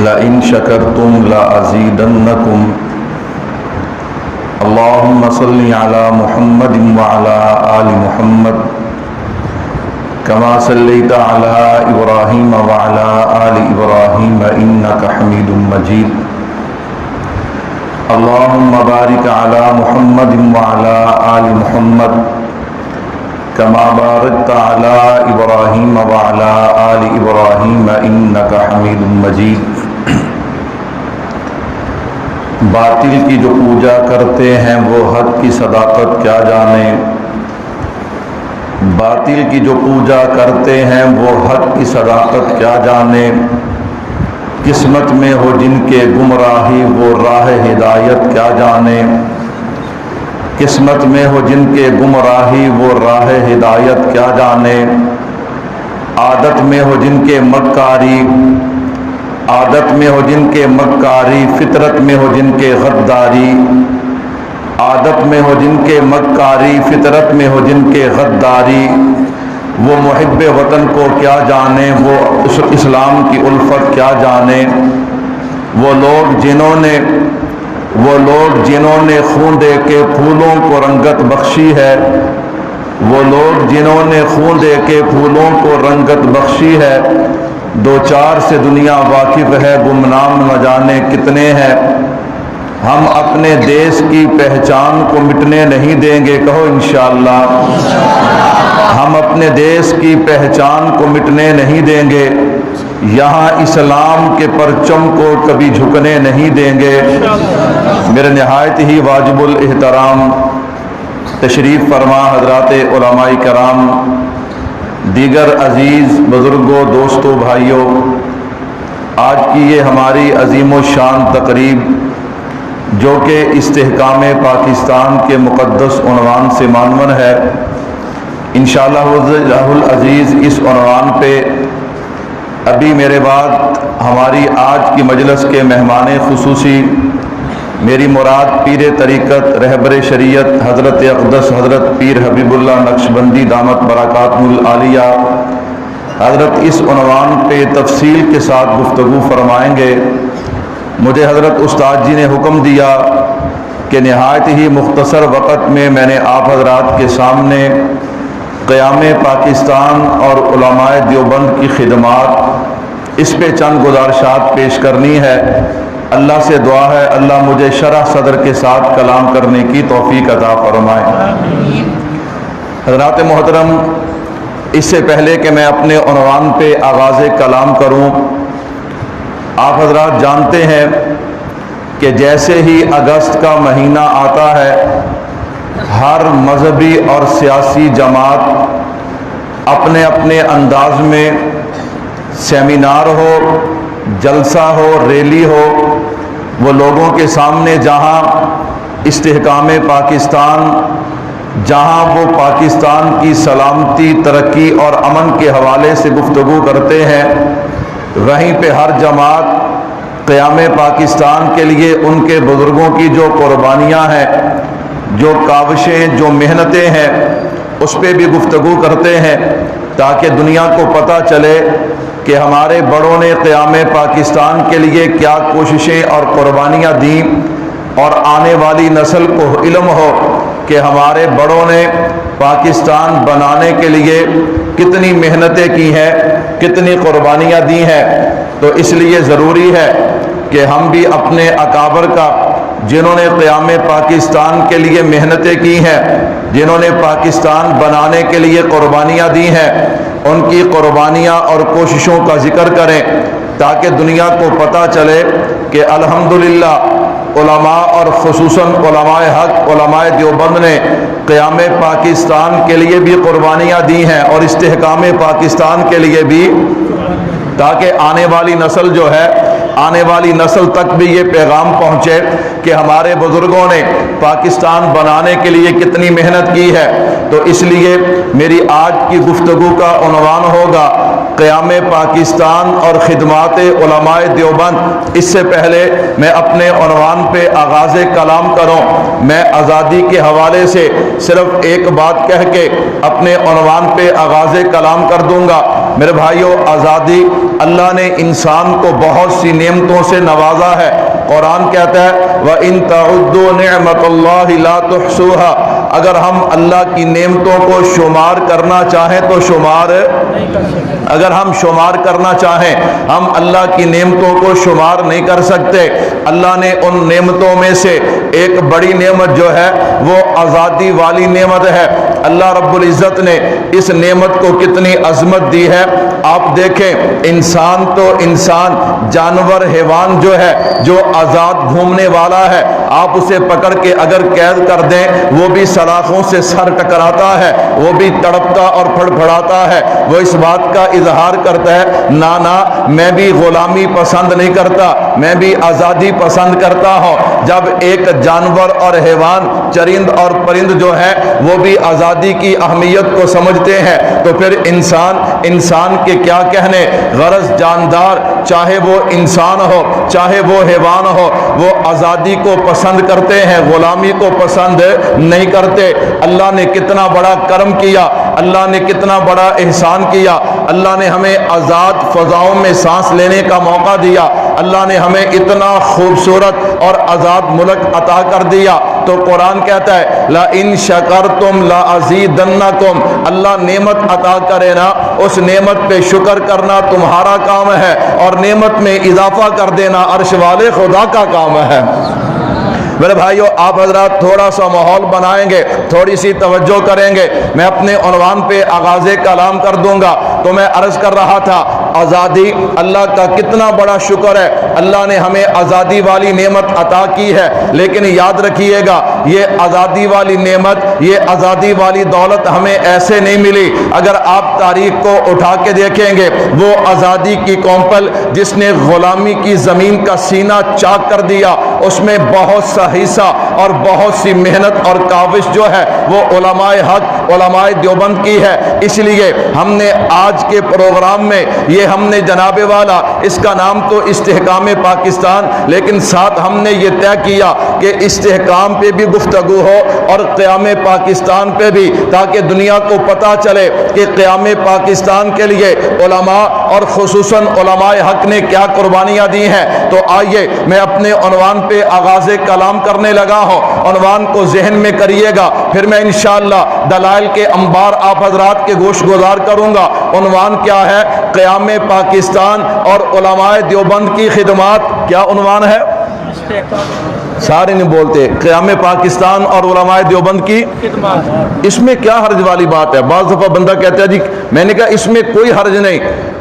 لئن شکرتم لأزیدنکم اللہم صلی علی محمد وعلی آل محمد کما صلیت علی ابراہیم وعلی آل ابراہیم انک حمید مجید اللہم بارک علی محمد وعلی آل محمد کما بارکت علی ابراہیم وعلی آل ابراہیم انک حمید مجید۔ باطل کی جو پوجا کرتے ہیں وہ حق کی صداقت کیا جانے، باطل کی جو پوجا کرتے ہیں وہ حق کی صداقت کیا جانے، قسمت میں ہو جن کے گمراہی وہ راہ ہدایت کیا جانے، قسمت میں ہو جن کے گمراہی وہ راہ ہدایت کیا جانے، عادت میں ہو جن کے مکاری، عادت میں ہو جن کے مکاری، فطرت میں ہو جن کے غداری، عادت میں ہو جن کے مکاری، فطرت میں ہو جن کے غداری، وہ محب وطن کو کیا جانے، وہ اسلام کی الفت کیا جانے، وہ لوگ جنہوں نے خون دے کے پھولوں کو رنگت بخشی ہے، وہ لوگ جنہوں نے خون دے کے پھولوں کو رنگت بخشی ہے، دو چار سے دنیا واقف ہے گمنام نہ جانے کتنے ہیں، ہم اپنے دیس کی پہچان کو مٹنے نہیں دیں گے، کہو انشاءاللہ، ہم اپنے دیس کی پہچان کو مٹنے نہیں دیں گے، یہاں اسلام کے پرچم کو کبھی جھکنے نہیں دیں گے۔ میرے نہایت ہی واجب الاحترام تشریف فرما حضرات علماء کرام، دیگر عزیز بزرگوں، دوستوں، بھائیوں، آج کی یہ ہماری عظیم و شان تقریب جو کہ استحکام پاکستان کے مقدس عنوان سے معنون ہے، انشاءاللہ العزیز اس عنوان پہ ابھی میرے بعد ہماری آج کی مجلس کے مہمان خصوصی، میری مراد پیر طریقت رہبر شریعت حضرت اقدس حضرت پیر حبیب اللہ نقشبندی دامت برکاتہ العالیہ حضرت اس عنوان پہ تفصیل کے ساتھ گفتگو فرمائیں گے۔ مجھے حضرت استاد جی نے حکم دیا کہ نہایت ہی مختصر وقت میں نے آپ حضرات کے سامنے قیام پاکستان اور علماء دیوبند کی خدمات اس پہ چند گزارشات پیش کرنی ہے۔ اللہ سے دعا ہے اللہ مجھے شرح صدر کے ساتھ کلام کرنے کی توفیق عطا فرمائے۔ حضرات محترم، اس سے پہلے کہ میں اپنے عنوان پہ آغاز کلام کروں، آپ حضرات جانتے ہیں کہ جیسے ہی اگست کا مہینہ آتا ہے، ہر مذہبی اور سیاسی جماعت اپنے اپنے انداز میں سیمینار ہو، جلسہ ہو، ریلی ہو، وہ لوگوں کے سامنے جہاں استحکام پاکستان، جہاں وہ پاکستان کی سلامتی، ترقی اور امن کے حوالے سے گفتگو کرتے ہیں، وہیں پہ ہر جماعت قیام پاکستان کے لیے ان کے بزرگوں کی جو قربانیاں ہیں، جو کاوشیں، جو محنتیں ہیں، اس پہ بھی گفتگو کرتے ہیں تاکہ دنیا کو پتہ چلے کہ ہمارے بڑوں نے قیام پاکستان کے لیے کیا کوششیں اور قربانیاں دیں، اور آنے والی نسل کو علم ہو کہ ہمارے بڑوں نے پاکستان بنانے کے لیے کتنی محنتیں کی ہیں، کتنی قربانیاں دی ہیں۔ تو اس لیے ضروری ہے کہ ہم بھی اپنے اکابر کا، جنہوں نے قیام پاکستان کے لیے محنتیں کی ہیں، جنہوں نے پاکستان بنانے کے لیے قربانیاں دی ہیں، ان کی قربانیاں اور کوششوں کا ذکر کریں تاکہ دنیا کو پتہ چلے کہ الحمدللہ علماء اور خصوصاً علماء حق، علماء دیوبند نے قیام پاکستان کے لیے بھی قربانیاں دی ہیں اور استحکام پاکستان کے لیے بھی، تاکہ آنے والی نسل جو ہے، آنے والی نسل تک بھی یہ پیغام پہنچے کہ ہمارے بزرگوں نے پاکستان بنانے کے لیے کتنی محنت کی ہے۔ تو اس لیے میری آج کی گفتگو کا عنوان ہوگا قیام پاکستان اور خدمات علماء دیوبند، اس سے پہلے میں اپنے عنوان پہ آغاز کلام کروں، میں آزادی کے حوالے سے صرف ایک بات کہہ کے اپنے عنوان پہ آغاز کلام کر دوں گا۔ میرے بھائیو، آزادی، اللہ نے انسان کو بہت سی نعمتوں سے نوازا ہے۔ قرآن کہتا ہے وَإِن تَعُدُّوا نِعْمَةَ اللَّهِ لَا تُحْصُوهَا، اگر ہم اللہ کی نعمتوں کو شمار کرنا چاہیں تو اگر ہم شمار کرنا چاہیں ہم اللہ کی نعمتوں کو شمار نہیں کر سکتے۔ اللہ نے ان نعمتوں میں سے ایک بڑی نعمت جو ہے وہ آزادی والی نعمت ہے۔ اللہ رب العزت نے اس نعمت کو کتنی عظمت دی ہے، آپ دیکھیں، انسان تو انسان، جانور حیوان جو ہے جو آزاد گھومنے والا ہے، آپ اسے پکڑ کے اگر قید کر دیں وہ بھی سلاخوں سے سر ٹکراتا ہے، وہ بھی تڑپتا اور پھڑپھڑاتا ہے، وہ اس بات کا اظہار کرتا ہے نا میں بھی غلامی پسند نہیں کرتا، میں بھی آزادی پسند کرتا ہوں۔ جب ایک جانور اور حیوان، چرند اور پرند جو ہے وہ بھی آزادی کی اہمیت کو سمجھتے ہیں تو پھر انسان کے کیا کہنے، غرض جاندار، چاہے وہ انسان ہو چاہے وہ حیوان ہو، وہ آزادی کو پسند کرتے ہیں، غلامی کو پسند نہیں کرتے۔ اللہ نے کتنا بڑا کرم کیا، اللہ نے کتنا بڑا احسان کیا، اللہ نے ہمیں آزاد فضاؤں میں سانس لینے کا موقع دیا، اللہ نے ہمیں اتنا خوبصورت اور آزاد ملک عطا کر دیا۔ تو قرآن کہتا ہے لَإِن شَكَرْتُمْ لَأَزِيدَنَّكُمْ، اللہ نعمت عطا کرے نا، اس نعمت پہ شکر کرنا تمہارا کام ہے، اور نعمت میں اضافہ کر دینا عرش والے خدا کا کام ہے۔ میرے بھائیو، آپ حضرات تھوڑا سا ماحول بنائیں گے، تھوڑی سی توجہ کریں گے، میں اپنے عنوان پہ آغاز کلام کر دوں گا۔ تو میں عرض کر رہا تھا آزادی، اللہ کا کتنا بڑا شکر ہے، اللہ نے ہمیں آزادی والی نعمت عطا کی ہے، لیکن یاد رکھیے گا یہ آزادی والی نعمت، یہ آزادی والی دولت ہمیں ایسے نہیں ملی۔ اگر آپ تاریخ کو اٹھا کے دیکھیں گے، وہ آزادی کی کونپل جس نے غلامی کی زمین کا سینہ چاک کر دیا، اس میں بہت سا حصہ اور بہت سی محنت اور کاوش جو ہے وہ علماء حق، علماء دیوبند کی ہے۔ اس لیے ہم نے آج کے پروگرام میں یہ ہم نے جناب والا، اس کا نام تو استحکام پاکستان، لیکن ساتھ ہم نے یہ طے کیا کہ استحکام پہ بھی گفتگو ہو اور قیام پاکستان پہ بھی، تاکہ دنیا کو پتہ چلے کہ قیام پاکستان کے لیے علماء اور خصوصاً علماء حق نے کیا قربانیاں دی ہیں۔ تو آئیے میں اپنے عنوان پہ آغاز کلام کرنے لگا ہوں، عنوان کو ذہن میں کریے گا، پھر میں انشاءاللہ دلائل کے انبار آپ حضرات کے گوش گزار کروں گا۔ عنوان کیا ہے؟ قیام پاکستان اور علماء دیوبند کی خدمات۔ کیا عنوان ہے؟ سارے نہیں بولتے، قیام پاکستان اور علماء دیوبند کی خدمات۔ اس میں کیا حرج والی بات ہے؟ بعض دفعہ بندہ کہتا ہے جی، میں نے کہا اس میں کوئی حرج نہیں،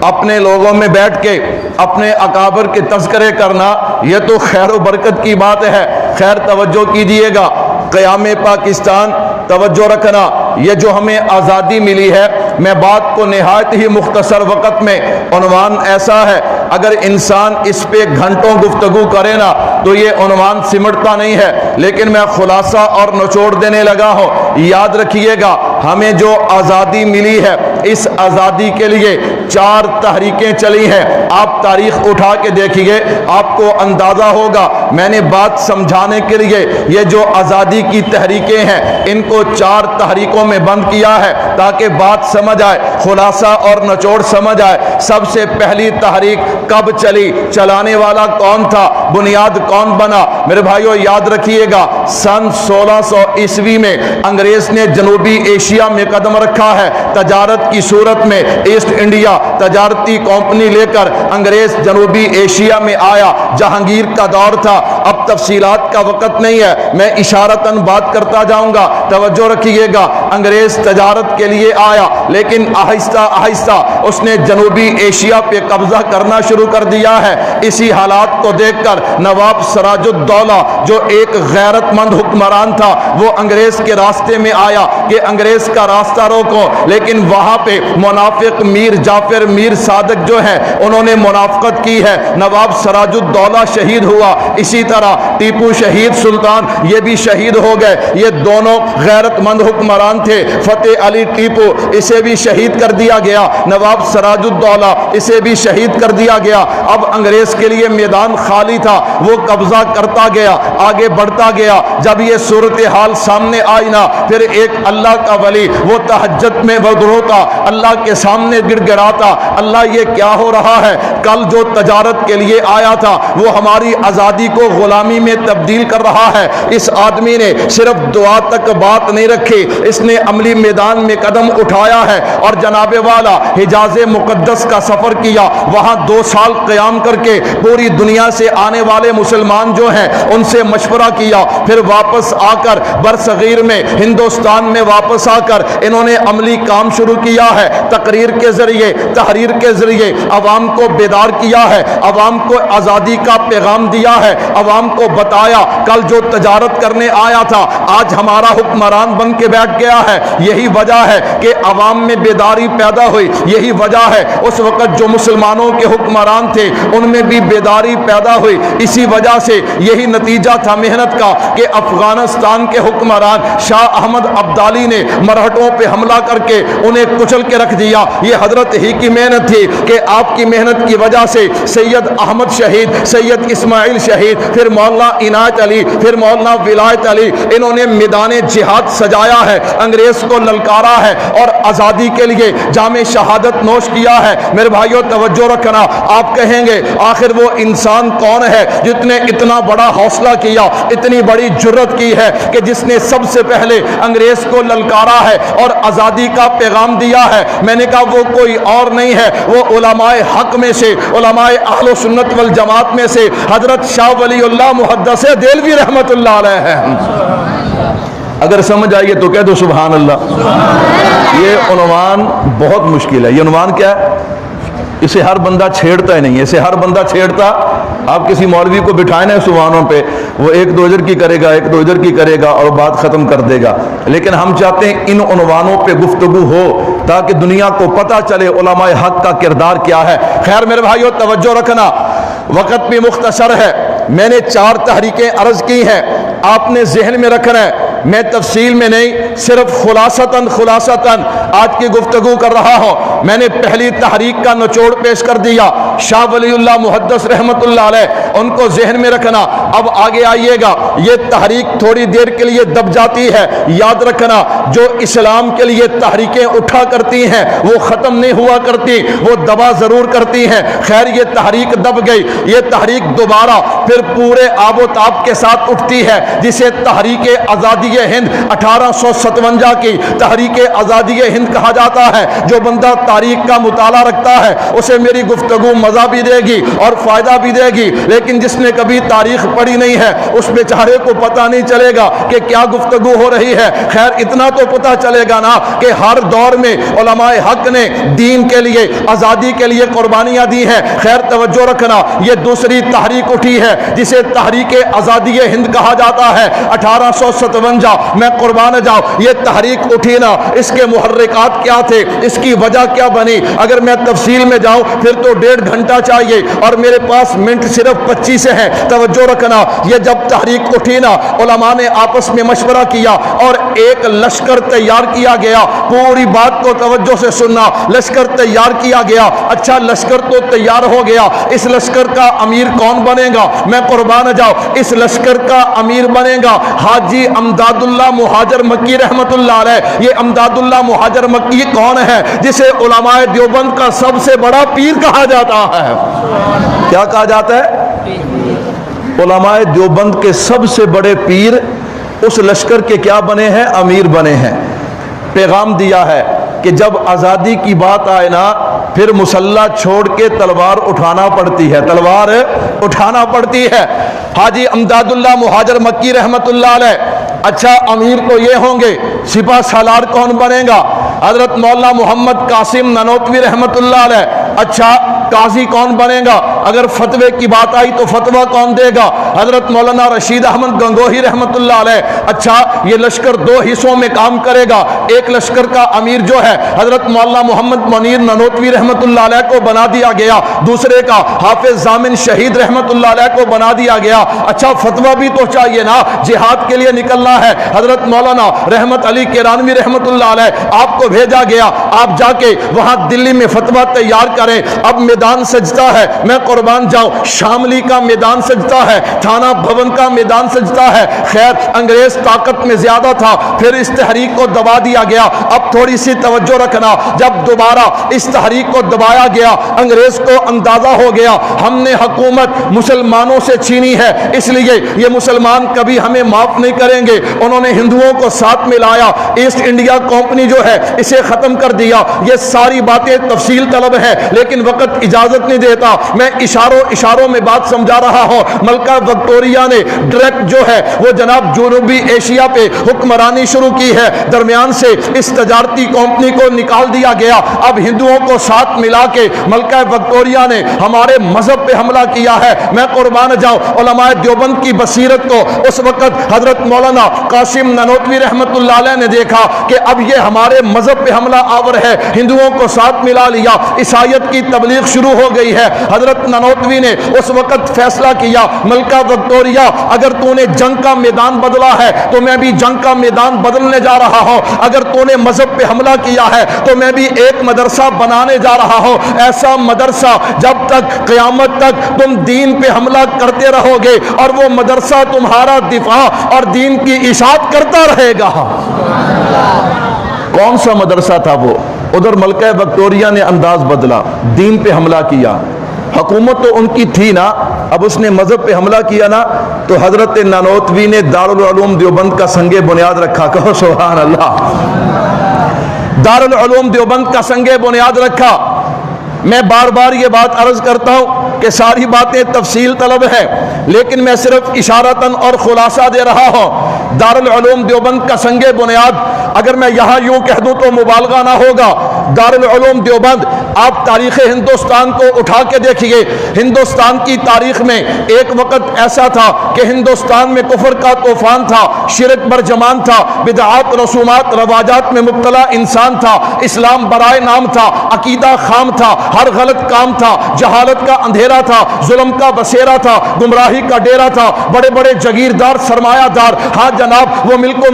اپنے لوگوں میں بیٹھ کے اپنے اکابر کے تذکرے کرنا یہ تو خیر و برکت کی بات ہے۔ خیر توجہ کیجئے گا، قیام پاکستان، توجہ رکھنا، یہ جو ہمیں آزادی ملی ہے، میں بات کو نہایت ہی مختصر وقت میں، عنوان ایسا ہے اگر انسان اس پہ گھنٹوں گفتگو کرے نا تو یہ عنوان سمٹتا نہیں ہے، لیکن میں خلاصہ اور نچوڑ دینے لگا ہوں۔ یاد رکھیے گا ہمیں جو آزادی ملی ہے، اس آزادی کے لیے 4 تحریکیں چلی ہیں۔ آپ تاریخ اٹھا کے دیکھیے، آپ کو اندازہ ہوگا۔ میں نے بات سمجھانے کے لیے یہ جو آزادی کی تحریکیں ہیں ان کو 4 تحریکوں میں بند کیا ہے تاکہ بات سمجھ آئے، خلاصہ اور نچوڑ سمجھ آئے۔ سب سے پہلی تحریک کب چلی، چلانے والا کون تھا، بنیاد کون بنا؟ میرے بھائیو یاد رکھیے گا، سن 1600 عیسوی میں انگریز نے جنوبی ایشیا میں قدم رکھا ہے، تجارت کی صورت میں ایسٹ انڈیا تجارتی کمپنی لے کر انگریز جنوبی ایشیا میں آیا۔ جہانگیر کا دور تھا، اب تفصیلات کا وقت نہیں ہے، میں اشارتاً بات کرتا جاؤں گا، توجہ رکھیے گا۔ انگریز تجارت کے لیے آیا، لیکن آہستہ آہستہ اس نے جنوبی ایشیا پہ قبضہ کرنا شروع کر دیا ہے۔ اسی حالات کو دیکھ کر نواب سراج الدولہ جو ایک غیرت مند حکمران تھا، وہ انگریز کے راستے میں آیا کہ انگریز کا راستہ روکو، لیکن وہاں پہ منافق میر جعفر میر صادق جو ہے انہوں نے منافقت کی ہے، نواب سراج الدولہ شہید ہوا، اسی طرح ٹیپو شہید سلطان یہ بھی شہید ہو گئے، یہ دونوں غیرت مند حکمران تھے، فتح علی ٹیپو اسے بھی شہید کر دیا گیا، نواب سراج الدولہ اسے بھی شہید کر دیا گیا۔ اب انگریز کے لیے میدان خالی تھا، وہ قبضہ کرتا گیا، آگے بڑھتا گیا۔ جب یہ صورتحال سامنے آئی نا، پھر ایک اللہ کا ولی وہ تہجد میں روتا، اللہ کے سامنے گڑ گڑاتا، اللہ یہ کیا ہو رہا ہے؟ کل جو تجارت کے لیے آیا تھا وہ ہماری آزادی کو غلامی میں تبدیل کر رہا ہے۔ اس آدمی نے صرف دعا تک بات نہیں رکھی، اس نے عملی میدان میں قدم اٹھایا ہے اور جناب والا حجاز مقدس کا سفر کیا، وہاں 2 سال قیام کر کے پوری دنیا سے آنے والے مسلمان جو ہیں ان سے مشورہ کیا، پھر واپس آ کر برصغیر میں ہندوستان میں واپس آ کر انہوں نے عملی کام شروع کیا ہے، تقریر کے ذریعے تحریر کے ذریعے عوام کو بیدار کیا ہے، عوام کو آزادی کا پیغام دیا ہے، عوام کو بتایا کل جو تجارت کرنے آیا تھا آج ہمارا حکمران بن کے بیٹھ گیا ہے۔ یہی وجہ ہے کہ عوام میں بیداری پیدا ہوئی، یہی وجہ ہے اس وقت جو مسلمانوں کے حکمران تھے ان میں بھی بیداری پیدا ہوئی، اسی وجہ سے یہی نتیجہ تھا محنت کا کہ افغانستان کے حکمران شاہ احمد ابدالی نے مرہٹوں پہ حملہ کر کے انہیں کچل کے رکھ دیا۔ یہ حضرت ہی کی محنت تھی کہ آپ کی محنت کی وجہ سے سید احمد شہید، سید اسماعیل شہید، پھر مولانا عنایت علی، پھر مولانا ولایت علی، انہوں نے میدان جہاد سجایا ہے، انگریز کو للکارا ہے اور آزادی کے لیے جام شہادت نوش کیا ہے۔ میرے بھائیوں توجہ رکھنا، آپ کہیں گے آخر وہ انسان کون ہے جس نے اتنا بڑا حوصلہ کیا، اتنی بڑی جرت کی ہے کہ جس نے سب سے پہلے انگریز کو للکارا ہے اور آزادی کا پیغام دیا ہے؟ میں نے کہا وہ کوئی اور نہیں ہے، وہ علماء حق میں سے، علماء اہل سنت والجماعت میں سے حضرت شاہ ولی اللہ محدث دہلوی رحمت اللہ علیہ ہے۔ اگر سمجھ آئیے تو کہہ دو سبحان اللہ۔ یہ عنوان بہت مشکل ہے۔ یہ عنوان کیا ہے؟ اسے ہر بندہ چھیڑتا ہی نہیں ہے، اسے ہر بندہ چھیڑتا، آپ کسی مولوی کو بٹھائیں نا اس عنوانوں پہ، وہ ایک دو ادھر کی کرے گا، ایک دو ادھر کی کرے گا اور بات ختم کر دے گا۔ لیکن ہم چاہتے ہیں ان عنوانوں پہ گفتگو ہو تاکہ دنیا کو پتہ چلے علماء حق کا کردار کیا ہے۔ خیر میرے بھائیو توجہ رکھنا، وقت بھی مختصر ہے، میں نے 4 تحریکیں عرض کی ہیں، آپ نے ذہن میں رکھنا ہے، میں تفصیل میں نہیں، صرف خلاصتاً آج کی گفتگو کر رہا ہوں۔ میں نے پہلی تحریک کا نچوڑ پیش کر دیا، شاہ ولی اللہ محدث رحمت اللہ علیہ، ان کو ذہن میں رکھنا۔ اب آگے آئیے گا، یہ تحریک تھوڑی دیر کے لیے دب جاتی ہے، یاد رکھنا جو اسلام کے لیے تحریکیں اٹھا کرتی ہیں وہ ختم نہیں ہوا کرتی، وہ دبا ضرور کرتی ہیں۔ خیر یہ تحریک دب گئی، یہ تحریک دوبارہ پھر پورے آب و تاب کے ساتھ اٹھتی ہے، جسے تحریک آزادی ہند 1857 کی تحریک آزادی ہند کہا جاتا ہے۔ جو بندہ تاریخ کا مطالعہ رکھتا ہے اسے میری گفتگو مزہ بھی دے گی اور فائدہ بھی دے گی، لیکن جس نے کبھی تاریخ پڑھی نہیں ہے اس بیچارے کو پتہ نہیں چلے گا کہ کیا گفتگو ہو رہی ہے۔ خیر اتنا تو پتہ چلے گا نا کہ ہر دور میں علماء حق نے دین کے لیے، آزادی کے لیے قربانیاں دی ہیں۔ خیر توجہ رکھنا، یہ دوسری تحریک اٹھی ہے جسے تحریک آزادی ہند کہا جاتا ہے۔ 1857 میں قربان جاؤ یہ تحریک اٹھی نا، اس کے محرکات کیا تھے، اس کی وجہ کیا بنی؟ اگر میں تفصیل میں جاؤں پھر تو 1.5 گھنٹہ چاہیے اور میرے پاس منٹ صرف 25 ہیں۔ توجہ رکھنا، یہ جب تحریک اٹھی نا علماء نے آپس میں مشورہ کیا اور ایک لشکر تیار کیا گیا۔ پوری بات کو توجہ سے سننا، لشکر تیار کیا گیا۔ اچھا لشکر تو تیار ہو گیا، اس لشکر کا امیر کون بنے گا؟ میں قربان جاؤ اس لشکر کا امیر بنے گا حاجی امداد اللہ مہاجر مکی رحمت اللہ علیہ۔ یہ امداد اللہ مہاجر مکی کون ہے؟ جسے علماء دیوبند کا سب سے بڑا پیر کہا جاتا ہے۔ کیا کہا جاتا ہے؟ علماء دیوبند کے سب سے بڑے پیر اس لشکر کے کیا بنے ہیں؟ امیر بنے ہیں۔ پیغام دیا ہے کہ جب آزادی کی بات آئے نا پھر مسلح چھوڑ کے تلوار اٹھانا پڑتی ہے، تلوار اٹھانا پڑتی ہے۔ حاجی امداد اللہ مہاجر مکی رحمت اللہ علیہ، اچھا امیر تو یہ ہوں گے، سپہ سالار کون بنے گا؟ حضرت مولانا محمد قاسم نانوتوی رحمت اللہ علیہ۔ اچھا قاضی کون بنے گا؟ اگر فتوے کی بات آئی تو فتویٰ کون دے گا؟ حضرت مولانا رشید احمد گنگوہی رحمت اللہ علیہ۔ اچھا یہ لشکر دو حصوں میں کام کرے گا، ایک لشکر کا امیر جو ہے حضرت مولانا محمد منیر ننوتوی رحمت اللہ علیہ کو بنا دیا گیا، دوسرے کا حافظ ضامن شہید رحمت اللہ علیہ کو بنا دیا گیا۔ اچھا فتویٰ بھی تو چاہیے نا، جہاد کے لیے نکلنا ہے، حضرت مولانا رحمت علی کیرانوی رحمت اللہ علیہ آپ کو بھیجا گیا، آپ جا کے وہاں دلی میں فتویٰ تیار کریں۔ اب میدان سجتا ہے، میں قربان جاؤں، شاملی کا میدان سجتا ہے، تھانہ بھون کا میدان سجتا ہے۔ خیر انگریز طاقت میں زیادہ تھا، پھر اس تحریک کو دبا دیا گیا۔ اب تھوڑی سی توجہ رکھنا، جب دوبارہ اس تحریک کو دبایا گیا، انگریز کو اندازہ ہو گیا ہم نے حکومت مسلمانوں سے چھینی ہے، اس لیے یہ مسلمان کبھی ہمیں معاف نہیں کریں گے۔ انہوں نے ہندوؤں کو ساتھ میں لایا، ایسٹ انڈیا کمپنی جو ہے اسے ختم کر دیا۔ یہ ساری باتیں تفصیل طلب ہے لیکن وقت اجازت نہیں دیتا، میں اشاروں میں بات سمجھا رہا ہوں۔ ملکہ وکٹوریہ نے ڈائریکٹ جو ہے وہ جناب جنوبی ایشیا پہ حکمرانی شروع کی ہے، درمیان سے اس تجارتی کمپنی کو نکال دیا گیا۔ اب ہندوؤں کو ساتھ ملا کے ملکہ وکٹوریہ نے ہمارے مذہب پہ حملہ کیا ہے۔ میں قربان جاؤں، علماء دیوبند کی بصیرت کو اس وقت حضرت مولانا قاسم ننوتوی رحمت اللہ علیہ نے دیکھا کہ اب یہ ہمارے مذہب پہ حملہ آور ہے، ہندوؤں کو ساتھ ملا لیا، عیسائیت کی تبلیغ شروع ہو گئی ہے۔ حضرت ننوتوی نے اس وقت فیصلہ کیا، ملکہ وکٹوریہ اگر تو نے جنگ کا میدان بدلا ہے تو میں بھی جنگ کا میدان بدلنے جا رہا ہوں، اگر تو نے مذہب پہ حملہ کیا ہے تو میں بھی ایک مدرسہ بنانے جا رہا ہوں، ایسا مدرسہ جب تک قیامت تک تم دین پہ حملہ کرتے رہو گے اور وہ مدرسہ تمہارا دفاع اور دین کی اشاعت کرتا رہے گا۔ کون سا مدرسہ تھا وہ؟ ادھر ملکہ وکٹوریہ نے انداز بدلا، دین پہ حملہ کیا، حکومت تو ان کی تھی نا، اب اس نے مذہب پہ حملہ کیا نا، تو حضرت نانوتوی نے دارالعلوم دیوبند کا سنگ بنیاد رکھا۔ کہو سبحان اللہ، دارالعلوم دیوبند کا سنگ بنیاد رکھا۔ میں بار بار یہ بات عرض کرتا ہوں کہ ساری باتیں تفصیل طلب ہے لیکن میں صرف اشارتاً اور خلاصہ دے رہا ہوں۔ دارالعلوم دیوبند کا سنگ بنیاد اگر میں یہاں یوں کہہ دوں تو مبالغہ نہ ہوگا۔ دارالعلوم دیوبند آپ تاریخ ہندوستان کو اٹھا کے دیکھیے، ہندوستان کی تاریخ میں ایک وقت ایسا تھا کہ ہندوستان میں کفر کا طوفان تھا، شرک برجمان تھا، بدعات رسومات رواجات میں مبتلا انسان تھا، اسلام برائے نام تھا، عقیدہ خام تھا، ہر غلط کام تھا، جہالت کا اندھیرا تھا، ظلم کا بسیرا تھا، گمراہی کا ڈیرا تھا، بڑے بڑے جگیردار سرمایہ دار، ہاں جناب وہ ملک و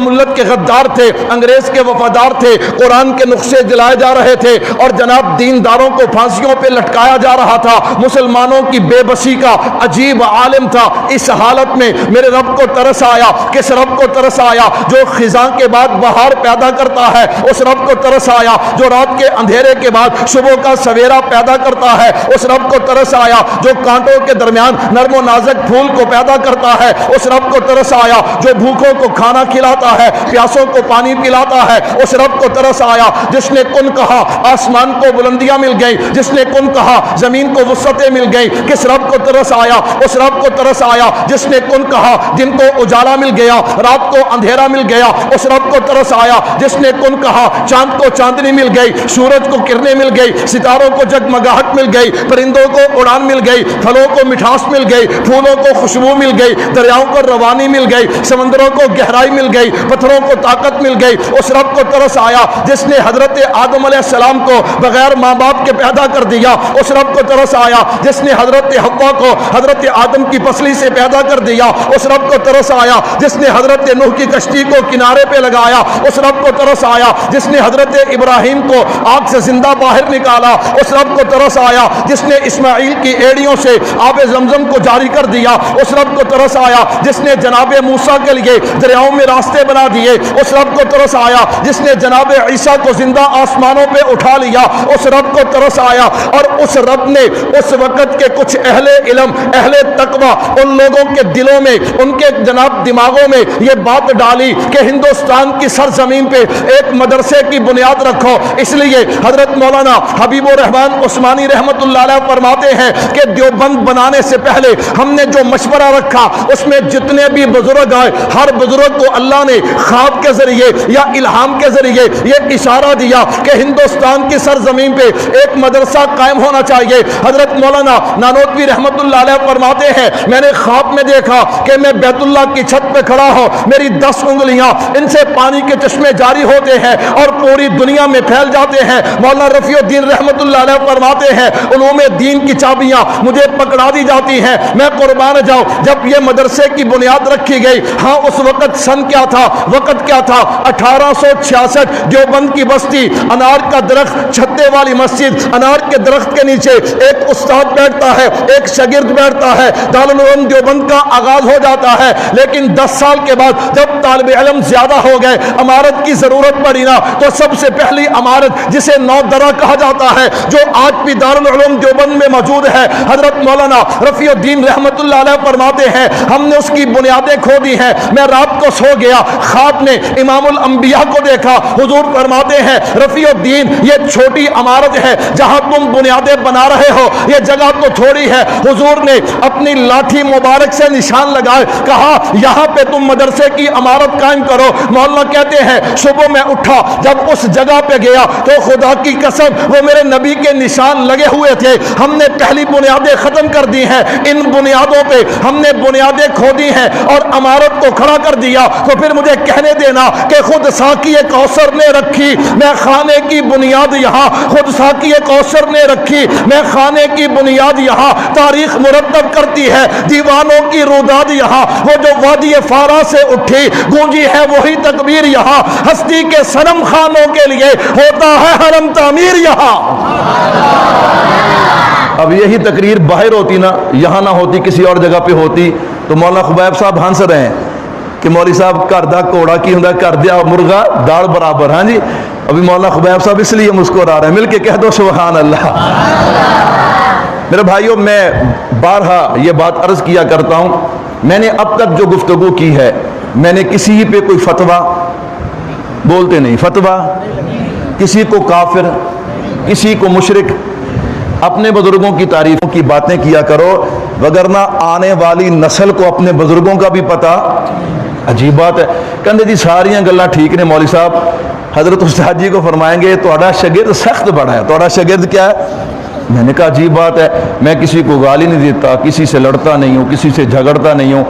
ملت کے غدار تھے، انگریز کے وفادار تھے، قرآن کے نقشے جلائے جا رہے تھے اور جناب دینداروں کو پھانسیوں پہ لٹکایا جا رہا تھا، مسلمانوں کی بے بسی کا عجیب عالم تھا۔ اس حالت میں میرے رب کو ترس آیا، کس رب کو ترس آیا جو خزاں کے بعد بہار پیدا کرتا ہے، اس رب کو ترس آیا جو رات کے اندھیرے کے بعد صبح کا سویرا پیدا کرتا ہے، اس رب کو ترس آیا جو کانٹوں کے درمیان نرم و نازک پھول کو پیدا کرتا ہے، اس رب کو ترس آیا جو بھوکوں کو کھانا کھلاتا ہے، پیاسوں کو پانی پلاتا ہے، اس رب کو ترس آیا جس نے کن کہا آسمان کو بلندیاں مل گئی، جس نے کن کہا زمین کو وسعتیں مل گئی۔ کس رب کو ترس آیا؟ اس رب کو ترس آیا جس نے کن کہا دن کو اجالا مل گیا، رات کو اندھیرا مل گیا، اس رب کو ترس آیا جس نے کن کہا چاند کو چاندنی مل گئی، سورج کو کرنیں مل گئی، ستاروں کو جگمگاہٹ مل گئی، پرندوں کو اڑان مل گئی، پھلوں کو مٹھاس مل گئی، پھولوں کو خوشبو مل گئی، دریاؤں کو روانی مل گئی، سمندروں کو گہرائی مل گئی، پتھروں کو طاقت مل گئی۔ اس رب کو ترس آیا جس نے حضرت آدم علیہ السلام کو بغیر ماں باپ کے پیدا کر دیا، اس رب کو ترس آیا جس نے حضرت حوا کو حضرت آدم کی پسلی سے پیدا کر دیا، اس رب کو ترس آیا جس نے حضرت نوح کی کشتی کو کنارے پہ لگایا، اس رب کو ترس آیا جس نے حضرت ابراہیم کو آگ سے زندہ باہر نکالا، اس رب کو ترس آیا جس نے اسماعیل کی ایڑیوں سے آب زمزم کو جاری کر دیا، اس رب کو ترس آیا جس نے جناب موسیٰ کے لیے دریاؤں میں راستے بنا دیے، اس رب کو ترس آیا جس نے جناب عیسیٰ کو زندہ آسمانوں پہ اٹھا لیا، اس رب کو ترس آیا۔ اور اس رب نے اس وقت کے کچھ اہل علم اہل تقوی ان لوگوں کے دلوں میں ان کے جناب دماغوں میں یہ بات ڈالی کہ ہندوستان کی سرزمین پہ ایک مدرسے کی بنیاد رکھو۔ اس لیے حضرت مولانا حبیب الرحمن عثمانی رحمت اللہ علیہ فرماتے ہیں کہ دیوبند بنانے سے پہلے ہم نے جو مشورہ رکھا اس میں جتنے بھی بزرگ آئے ہر بزرگ کو اللہ نے خواب کے ذریعے یا الہام کے ذریعے یہ اشارہ دیا کہ ہندوستان ہندوستان کی سرزمین پہ ایک مدرسہ قائم ہونا چاہیے۔ حضرت مولانا نانوتوی رحمت اللہ علیہ فرماتے ہیں میں نے خواب میں دیکھا کہ میں بیت اللہ کی چھت پہ کھڑا ہوں، میری 10 انگلیاں ان سے پانی کے چشمے جاری ہوتے ہیں اور پوری دنیا میں پھیل جاتے ہیں۔ مولانا رفیع الدین رحمت اللہ علیہ فرماتے ہیں علوم دین کی چابیاں مجھے پکڑا دی جاتی ہیں۔ میں قربان جاؤں، جب یہ مدرسے کی بنیاد رکھی گئی، ہاں اس وقت سن کیا تھا، وقت کیا تھا، 1866، دیوبند کی بستی، انار کا درخت، چھتے والی مسجد، انار کے درخت کے نیچے ایک استاد بیٹھتا ہے، ایک شاگرد بیٹھتا ہے، دارالعلوم دیوبند کا آغاز ہو جاتا ہے۔ لیکن 10 سال کے بعد جب طالب علم زیادہ ہو گئے، عمارت کی ضرورت پڑی نا، تو سب سے پہلی عمارت جسے نو درہ کہا جاتا ہے، جو آج بھی دارالعلوم دیوبند میں موجود ہے، حضرت مولانا رفیع الدین رحمت اللہ علیہ فرماتے ہیں ہم نے اس کی بنیادیں کھو دی ہیں۔ میں رات کو سو گیا، خواب میں امام الانبیاء کو دیکھا، حضور فرماتے ہیں رفیع الدین یہ چھوٹی عمارت ہے جہاں تم بنیادیں بنا رہے ہو، یہ جگہ تو تھوڑی ہے۔ حضور نے اپنی لاٹھی مبارک سے نشان لگائے، کہا یہاں پہ تم مدرسے کی عمارت قائم کرو۔ مولانا کہتے ہیں صبح میں اٹھا، جب اس جگہ پہ گیا تو خدا کی قسم وہ میرے نبی کے نشان لگے ہوئے تھے۔ ہم نے پہلی بنیادیں ختم کر دی ہیں، ان بنیادوں پہ ہم نے بنیادیں کھو دی ہیں اور عمارت کو کھڑا کر دیا، تو پھر مجھے کہنے دینا کہ خود ساقی کوثر نے رکھی میں خانے کی بنیاد یہاں، خود ساقی کوثر نے رکھی میں خانے کی بنیاد یہاں، تاریخ مرتب کرتی ہے دیوانوں کی روداد یہاں، وہ جو وادی فارا سے اٹھی گونجی ہے وہی تکبیر یہاں، ہستی کے صنم خانوں کے لیے ہوتا ہے حرم تعمیر یہاں۔ اب یہی تقریر باہر ہوتی نا، یہاں نہ ہوتی، کسی اور جگہ پہ ہوتی، تو مولانا خبیب صاحب ہنس رہے ہیں کہ مولوی صاحب گھر دا کوڑا کی ہوندا، کر دیا مرغا داڑ برابر۔ ہاں جی، ابھی مولانا خبیب صاحب اس لیے مسکرا رہے ہیں، مل کے کہہ دو سبحان اللہ۔ میرے بھائیوں، میں بارہا یہ بات عرض کیا کرتا ہوں، میں نے اب تک جو گفتگو کی ہے، میں نے کسی پہ کوئی فتویٰ، بولتے نہیں فتویٰ، کسی کو کافر، کسی کو مشرک، اپنے بزرگوں کی تعریفوں کی باتیں کیا کرو، وگرنہ آنے والی نسل کو اپنے بزرگوں کا بھی پتہ۔ عجیب بات ہے، کہندے جی ساریاں گلاں ٹھیک نے مولوی صاحب، حضرت استاد جی کو فرمائیں گے تہاڈا شاگرد سخت بڑا ہے، تہاڈا شاگرد کیا ہے؟ میں نے کہا عجیب بات ہے، میں کسی کو گالی نہیں دیتا، کسی سے لڑتا نہیں ہوں، کسی سے جھگڑتا نہیں ہوں،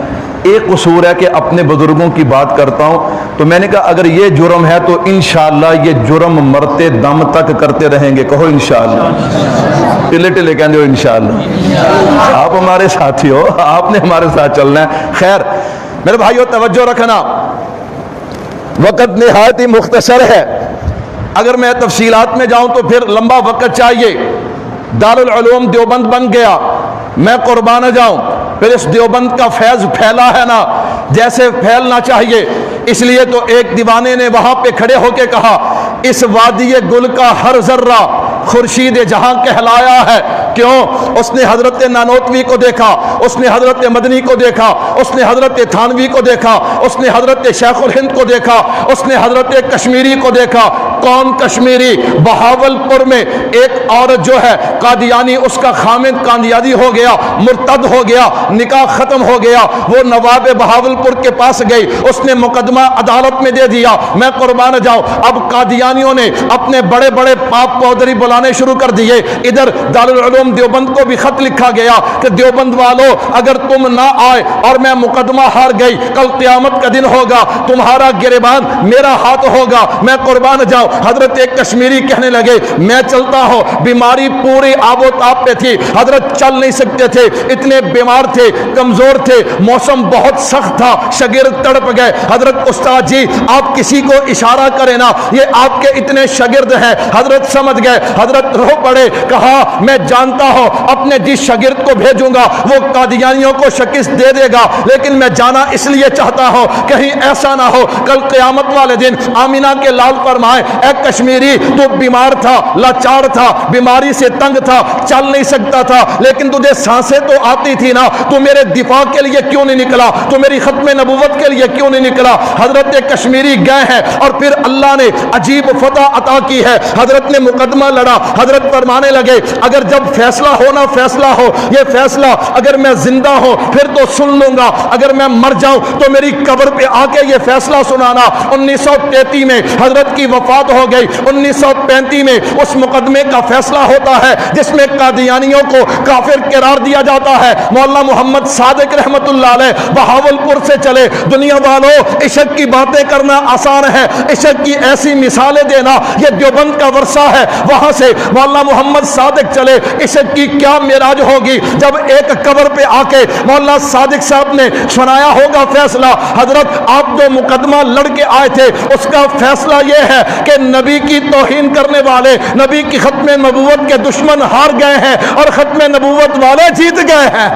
ایک قصور ہے کہ اپنے بزرگوں کی بات کرتا ہوں۔ تو میں نے کہا اگر یہ جرم ہے تو انشاءاللہ یہ جرم مرتے دم تک کرتے رہیں گے، کہو انشاءاللہ، ٹلے ٹلے کہندے ہو انشاءاللہ، آپ ہمارے ساتھی ہو، آپ نے ہمارے ساتھ چلنا ہے۔ خیر میرے بھائیو توجہ رکھنا، وقت نہایت ہی مختصر ہے، اگر میں تفصیلات میں جاؤں تو پھر لمبا وقت چاہیے۔ دارالعلوم دیوبند بن گیا، میں قربان جاؤں، پھر اس دیوبند کا فیض پھیلا ہے نا جیسے پھیلنا چاہیے، اس لیے تو ایک دیوانے نے وہاں پہ کھڑے ہو کے کہا اس وادی گل کا ہر ذرہ خورشید جہاں کہلایا ہے۔ کیوں؟ اس نے حضرت نانوتوی کو دیکھا، اس نے حضرت مدنی کو دیکھا، اس نے حضرت تھانوی کو دیکھا، اس نے حضرت شیخ الہند کو دیکھا، اس نے حضرت کشمیری کو دیکھا۔ کون کشمیری؟ بہاول پور میں ایک عورت جو ہے قادیانی، اس کا خامد قادیانی ہو گیا، مرتد ہو گیا، نکاح ختم ہو گیا، وہ نواب بہاول پور کے پاس گئی، اس نے مقدمہ عدالت میں دے دیا۔ میں قربان جاؤں، اب قادیانیوں نے اپنے بڑے بڑے پاپ پودری بلانے شروع کر دیے۔ ادھر دارالعلوم دیوبند کو بھی خط لکھا گیا کہ دیوبند والو اگر تم نہ آئے اور میں مقدمہ ہار گئی، کل قیامت کا دن ہوگا، تمہارا گریبان میرا ہاتھ ہوگا۔ میں قربان جاؤں، حضرت ایک کشمیری کہنے لگے میں چلتا ہوں، بیماری پوری آب و تاب پہ تھی، حضرت چل نہیں سکتے تھے، اتنے بیمار تھے، کمزور تھے، موسم بہت سخت تھا، شاگرد تڑپ گئے۔ حضرت استاد جی آپ کسی کو اشارہ کریں نا، یہ آپ کے اتنے شاگرد ہیں۔ حضرت سمجھ گئے، حضرت رو پڑے، کہا میں جانتا ہوں اپنے جس شاگرد کو بھیجوں گا وہ قادیانیوں کو شکست دے دے گا، لیکن میں جانا اس لیے چاہتا ہوں کہیں ایسا نہ ہو کل قیامت والے دن آمینہ کے لال فرمائے اے کشمیری تو بیمار تھا، لاچار تھا، بیماری سے تنگ تھا، چل نہیں سکتا تھا، لیکن تجھے سانسیں تو آتی تھی نا، تو میرے دفاع کے لیے کیوں نہیں نکلا، تو میری ختم نبوت کے لیے کیوں نہیں نکلا۔ حضرت کشمیری گئے ہیں اور پھر اللہ نے عجیب فتح عطا کی ہے، حضرت نے مقدمہ لڑا، حضرت فرمانے لگے اگر جب فیصلہ ہونا فیصلہ ہو، یہ فیصلہ اگر میں زندہ ہوں پھر تو سن لوں گا، اگر میں مر جاؤں تو میری قبر پہ آ کے یہ فیصلہ سنانا۔ 1933 میں حضرت کی وفات ہو گئی، 1935 میں اس مقدمے کا فیصلہ ہوتا ہے جس میں قادیانیوں کو کافر قرار دیا جاتا ہے۔ مولانا محمد صادق رحمت اللہ علیہ بہاولپور سے چلے۔ دنیا والوں، عشق کی باتیں کرنا آسان ہے، عشق کی ایسی مثالیں دینا یہ دیوبند کا ورثہ ہے۔ وہاں سے مولانا محمد صادق چلے، عشق کی کیا معراج ہوگی جب ایک قبر پہ آ کے مولانا صادق صاحب نے سنایا ہوگا فیصلہ، حضرت آپ جو مقدمہ لڑ کے آئے تھے اس کا فیصلہ یہ ہے کہ نبی کی توہین کرنے والے، نبی کی ختم نبوت کے دشمن ہار گئے ہیں اور ختم نبوت والے جیت گئے ہیں۔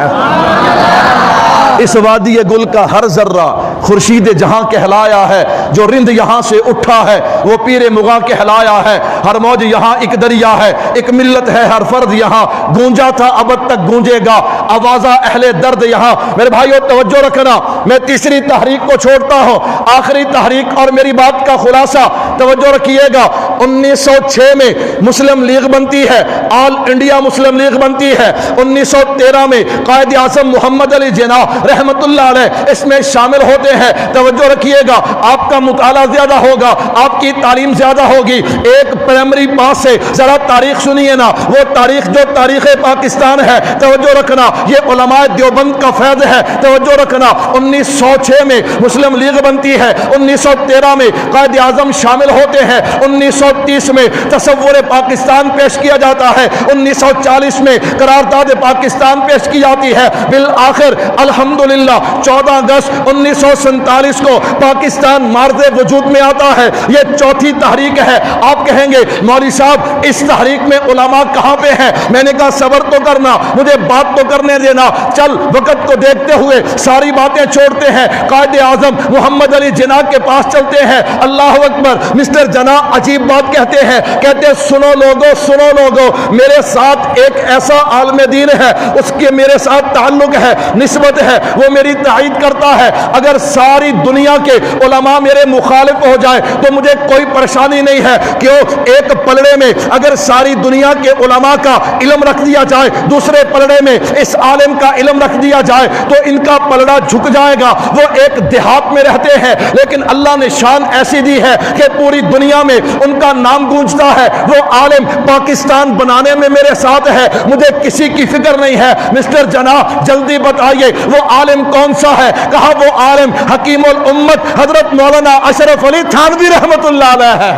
اس وادی گل کا ہر ذرہ خورشید جہاں کہلایا ہے، جو رند یہاں سے اٹھا ہے وہ پیر مغاں کہلایا ہے۔ ہر موج یہاں ایک دریا ہے، ایک ملت ہے ہر فرد یہاں، گونجا تھا ابد تک گونجے گا آوازہ اہل درد یہاں۔ میرے بھائیو توجہ رکھنا، میں تیسری تحریک کو چھوڑتا ہوں، آخری تحریک اور میری بات کا خلاصہ توجہ رکھیے گا۔ 1906 میں مسلم لیگ بنتی ہے، آل انڈیا مسلم لیگ بنتی ہے۔ 1913 میں قائد اعظم محمد علی جناح رحمت اللہ علیہ اس میں شامل ہوتے ہیں۔ توجہ رکھیے گا، آپ کا مطالعہ زیادہ ہوگا، آپ کی تعلیم زیادہ ہوگی۔ ایک پرائمری پاس سے ذرا تاریخ سنیے نا، وہ تاریخ جو تاریخ پاکستان ہے، توجہ رکھنا، یہ علماء دیوبند کا فیض ہے۔ توجہ رکھنا، 1906 میں مسلم لیگ بنتی ہے، 1913 میں قائد اعظم شامل ہوتے ہیں، 1930 میں تصور پاکستان پیش کیا جاتا ہے، 1940 میں قرارداد پاکستان پیش کی جاتی ہے۔ بالآخر الحمدللہ 14 اگست 1947 کو پاکستان مارز وجود میں آتا ہے۔ یہ چوتھی تحریک ہے۔ آپ کہیں گے مولوی صاحب اس تحریک میں علماء کہاں پہ ہیں؟ میں نے کہا صبر تو کرنا، مجھے بات تو کرنے دینا، چل وقت کو دیکھتے ہوئے ساری باتیں چھوڑتے ہیں، قائد اعظم محمد علی جناح کے پاس چلتے ہیں۔ اللہ اکبر، مسٹر جناح عجیب بات کہتے ہیں، کہتے ہیں سنو لوگو، سنو لوگو، میرے ساتھ ایک ایسا عالم دین ہے، اس کے میرے ساتھ تعلق ہے، نسبت ہے، وہ میری تائید کرتا ہے۔ اگر ساری دنیا کے علماء میرے مخالف ہو جائے تو مجھے کوئی پریشانی نہیں ہے، کیوں؟ ایک پلڑے میں اگر ساری دنیا کے علماء کا علم رکھ دیا جائے، دوسرے پلڑے میں اس عالم کا علم رکھ دیا جائے تو ان کا پلڑا جھک جائے گا۔ وہ ایک دیہات میں رہتے ہیں لیکن اللہ نے شان ایسی دی ہے کہ پوری دنیا میں ان کا نام گونجتا ہے۔ وہ عالم پاکستان بنانے میں میرے ساتھ ہے، مجھے کسی کی فکر نہیں ہے۔ مسٹر جناح جلدی بتائیے وہ عالم کون سا ہے؟ کہا وہ عالم حکیم الامت حضرت مولانا اشرف علی تھانوی رحمت اللہ علیہ ہے۔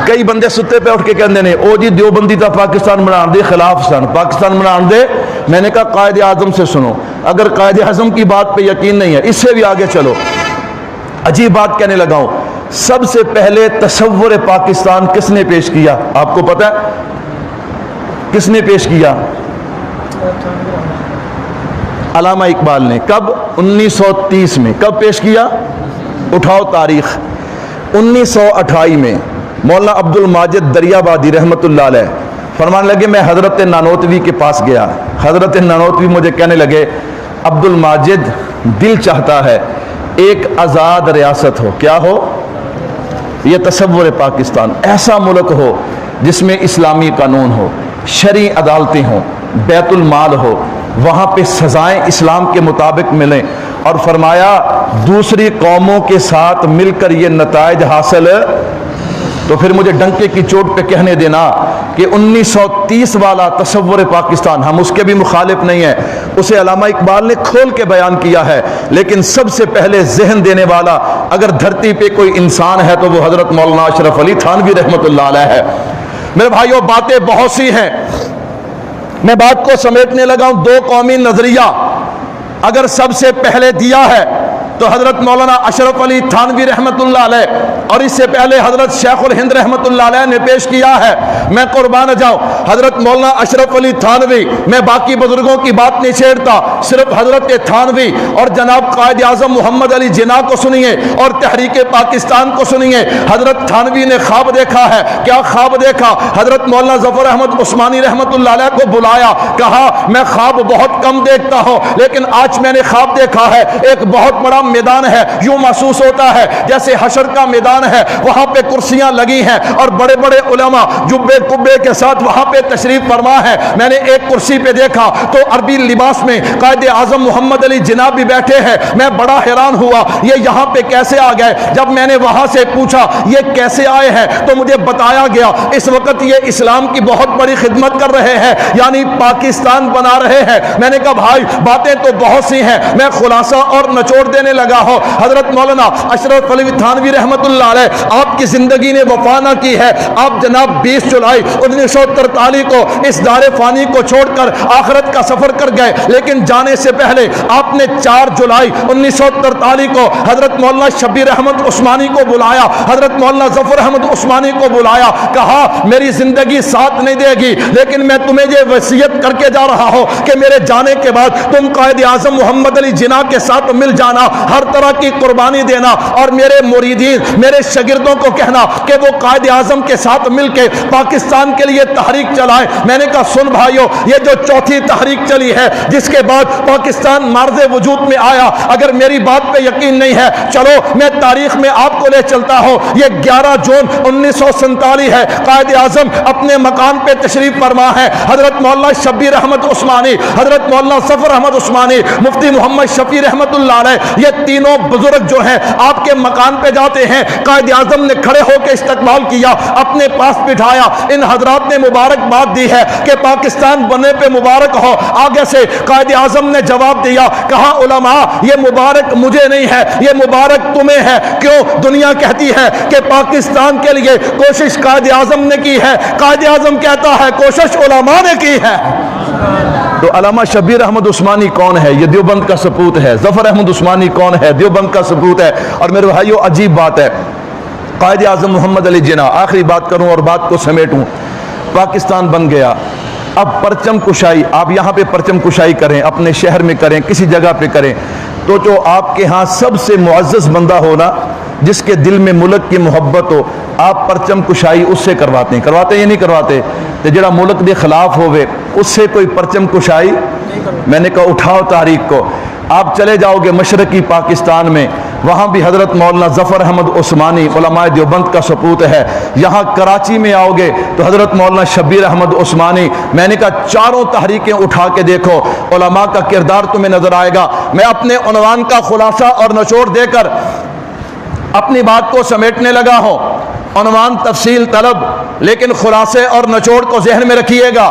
کئی بندے ستے پہ اٹھ کے کہتے ہیں او جی دیوبندی تا پاکستان بنان دے خلاف سن، پاکستان بنان دے۔ میں نے کہا قائد اعظم سے سنو، اگر قائد اعظم کی بات پہ یقین نہیں ہے اس سے بھی آگے چلو۔ عجیب بات کہنے لگا ہوں، سب سے پہلے تصور پاکستان کس نے پیش کیا؟ آپ کو پتہ ہے کس نے پیش کیا؟ علامہ اقبال نے۔ کب؟ 1930 میں۔ کب پیش کیا؟ اٹھاؤ تاریخ۔ 1928 میں مولانا عبد الماجد دریابادی رحمت اللہ علیہ فرمانے لگے، میں حضرت نانوتوی کے پاس گیا، حضرت نانوتوی مجھے کہنے لگے عبد الماجد دل چاہتا ہے ایک آزاد ریاست ہو۔ کیا ہو؟ یہ تصور پاکستان، ایسا ملک ہو جس میں اسلامی قانون ہو، شرعی عدالتیں ہوں، بیت المال ہو، وہاں پہ سزائیں اسلام کے مطابق ملیں، اور فرمایا دوسری قوموں کے ساتھ مل کر یہ نتائج حاصل۔ تو پھر مجھے ڈنکے کی چوٹ پہ کہنے دینا کہ 1930 والا تصور پاکستان ہم اس کے بھی مخالف نہیں ہیں، اسے علامہ اقبال نے کھول کے بیان کیا ہے، لیکن سب سے پہلے ذہن دینے والا اگر دھرتی پہ کوئی انسان ہے تو وہ حضرت مولانا اشرف علی تھانوی رحمت اللہ علیہ ہے۔ میرے بھائیوں باتیں بہت سی ہیں، میں بات کو سمیٹنے لگا ہوں۔ دو قومی نظریہ اگر سب سے پہلے دیا ہے تو حضرت مولانا اشرف علی تھانوی رحمت اللہ علیہ، اور اس سے پہلے حضرت شیخ الہند رحمت اللہ علیہ نے پیش کیا ہے۔ میں قربان جاؤں حضرت مولانا اشرف علی تھانوی، میں باقی بزرگوں کی بات نہیں چھیڑتا، صرف حضرت تھانوی اور جناب قائد اعظم محمد علی جناح کو سنیے اور تحریک پاکستان کو سنیے۔ حضرت تھانوی نے خواب دیکھا ہے۔ کیا خواب دیکھا؟ حضرت مولانا ظفر احمد عثمانی رحمت اللہ علیہ کو بلایا، کہا میں خواب بہت کم دیکھتا ہوں لیکن آج میں نے خواب دیکھا ہے ایک بہت بڑا میدان ہے یوں محسوس ہوتا ہے جیسے حشر کا میدان ہے، وہاں پہ کرسیاں لگی ہیں اور بڑے بڑے علماء جبے کبے کے ساتھ وہاں پہ تشریف فرما ہے۔ میں نے ایک کرسی پہ دیکھا تو عربی لباس میں قائد اعظم محمد علی جناح بھی بیٹھے ہیں۔ میں بڑا حیران ہوا یہ یہاں پہ کیسے آ گئے؟ جب میں نے وہاں سے پوچھا یہ کیسے آئے ہیں تو مجھے بتایا گیا اس وقت یہ اسلام کی بہت بڑی خدمت کر رہے ہیں، یعنی پاکستان بنا رہے ہیں۔ میں نے کہا بھائی باتیں تو بہت سی ہیں، میں خلاصہ اور نچوڑ دینے لگا ہوں۔ حضرت مولانا اشرف علوی تھانوی رحمت اللہ علیہ آپ کی زندگی نے وفا نہ کی ہے۔ آپ جناب 20 جولائی 1943 کو اس دار فانی کو چھوڑ کر آخرت کا سفر کر گئے، لیکن جانے سے پہلے آپ نے 4 جولائی 1943 کو حضرت مولانا شبیر احمد عثمانی کو بلایا، حضرت مولانا ظفر احمد عثمانی کو بلایا، کہا میری زندگی ساتھ نہیں دے گی لیکن میں تمہیں یہ وصیت کر کے جا رہا ہوں کہ میرے جانے کے بعد تم قائد اعظم محمد علی جناح کے ساتھ مل جانا، ہر طرح کی قربانی دینا، اور میرے مریدین میرے شاگردوں کو کہنا کہ وہ قائد اعظم کے ساتھ مل کے پاکستان کے لیے تحریک چلائیں۔ میں نے کہا سن بھائیو، یہ جو چوتھی تحریک چلی ہے جس کے بعد پاکستان معرض وجود میں آیا، اگر میری بات پہ یقین نہیں ہے چلو میں تاریخ میں آپ کو لے چلتا ہوں۔ یہ 11 جون 1947 ہے، قائد اعظم اپنے مکان پہ تشریف فرما ہے۔ حضرت مولانا شبیر احمد عثمانی، حضرت مولانا ظفر احمد عثمانی، مفتی محمد شفیع رحمت اللہ علیہ، یہ تینوں بزرگ جو ہیں آپ کے مکان پہ جاتے ہیں۔ قائد اعظم نے کھڑے ہو کے استقبال کیا، اپنے پاس بٹھایا، ان حضرات نے مبارکباد دی ہے کہ پاکستان بننے پہ مبارک ہو۔ آگے سے قائد اعظم نے جواب دیا، کہا علماء یہ مبارک مجھے نہیں ہے، یہ مبارک تمہیں ہے۔ کیوں؟ دنیا کہتی ہے کہ پاکستان کے لیے کوشش قائد اعظم نے کی ہے، قائد اعظم کہتا ہے کوشش علماء نے کی ہے۔ تو علامہ شبیر احمد عثمانی کون ہے؟ یہ دیوبند کا سپوت ہے۔ ظفر احمد عثمانی کون ہے؟ دیوبند کا سپوت ہے۔ اور میرے بھائیو عجیب بات ہے، قائد اعظم محمد علی جناح، آخری بات کروں اور بات کو سمیٹوں، پاکستان بن گیا، اب پرچم کشائی، آپ یہاں پہ پرچم کشائی کریں، اپنے شہر میں کریں، کسی جگہ پہ کریں، تو جو آپ کے ہاں سب سے معزز بندہ ہونا جس کے دل میں ملک کی محبت ہو، آپ پرچم کشائی اس سے کرواتے ہیں یا نہیں کرواتے؟ تو جڑا ملک دے خلاف ہوئے اس سے کوئی پرچم کشائی؟ میں نے کہا اٹھاؤ تاریخ کو، آپ چلے جاؤ گے مشرقی پاکستان میں، وہاں بھی حضرت مولانا ظفر احمد عثمانی علماء دیوبند کا سپوت ہے۔ یہاں کراچی میں آؤ گے تو حضرت مولانا شبیر احمد عثمانی۔ میں نے کہا چاروں تحریکیں اٹھا کے دیکھو، علماء کا کردار تمہیں نظر آئے گا۔ میں اپنے عنوان کا خلاصہ اور نچوڑ دے کر اپنی بات کو سمیٹنے لگا ہوں۔ عنوان تفصیل طلب، لیکن خلاصے اور نچوڑ کو ذہن میں رکھیے گا۔